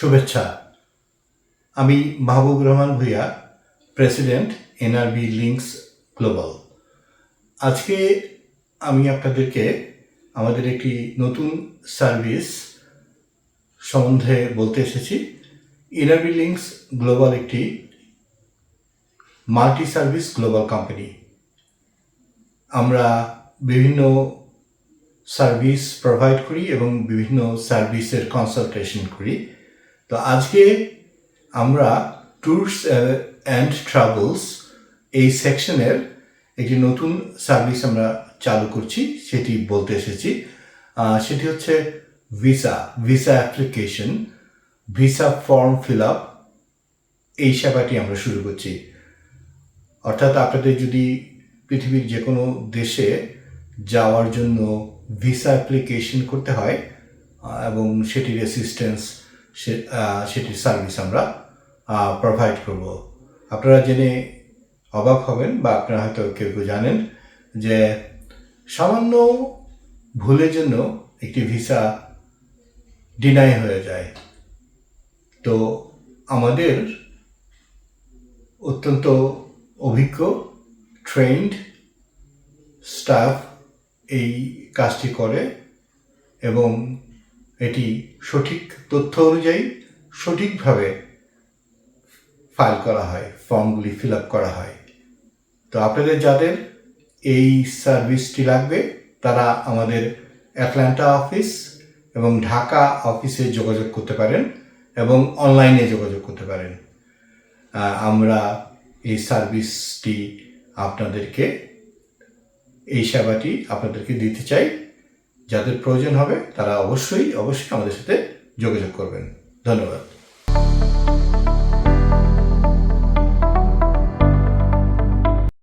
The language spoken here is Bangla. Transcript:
শুভেচ্ছা। আমি Mahbubur Rahman Bhuiyan, president NRB links global. আজকে আমি আপনাদেরকে আমাদের একটি নতুন সার্ভিস সম্বন্ধে বলতে এসেছি। এনআরবি লিঙ্কস গ্লোবাল একটি মাল্টি সার্ভিস গ্লোবাল কোম্পানি। আমরা বিভিন্ন সার্ভিস প্রোভাইড করি এবং বিভিন্ন সার্ভিসের কনসালটেশন করি। তো আজকে আমরা ট্যুরস অ্যান্ড ট্রাভেলস এই সেকশনের একটি নতুন সার্ভিস আমরা চালু করছি, সেটি বলতে এসেছি। সেটি হচ্ছে visa application, visa form fill up, এই সেবাটি আমরা শুরু করছি। অর্থাৎ আপনাদের যদি পৃথিবীর যে কোনো দেশে যাওয়ার জন্য ভিসা অ্যাপ্লিকেশন করতে হয় এবং সেটির অ্যাসিস্ট্যান্স, সেটির সার্ভিস আমরা প্রোভাইড করব। আপনারা জেনে অবাক হবেন বা আপনারা হয়তো কেউ কেউ জানেন যে সামান্য ভুলের জন্য একটি ভিসা ডিনাই হয়ে যায়। তো আমাদের অত্যন্ত অভিজ্ঞ ট্রেন্ড স্টাফ এই কাজটি করে এবং এটি সঠিক তথ্য অনুযায়ী সঠিকভাবে ফাইল করা হয়, ফর্মগুলি ফিল আপ করা হয়। তো আপনাদের যাদের এই সার্ভিসটি লাগবে তারা আমাদের অ্যাটলান্টা অফিস এবং ঢাকা অফিসে যোগাযোগ করতে পারেন এবং অনলাইনে যোগাযোগ করতে পারেন। আমরা এই সার্ভিসটি এই সেবাটি আপনাদেরকে দিতে চাই। যাদের প্রয়োজন হবে তারা অবশ্যই আমাদের সাথে যোগাযোগ করবেন। ধন্যবাদ।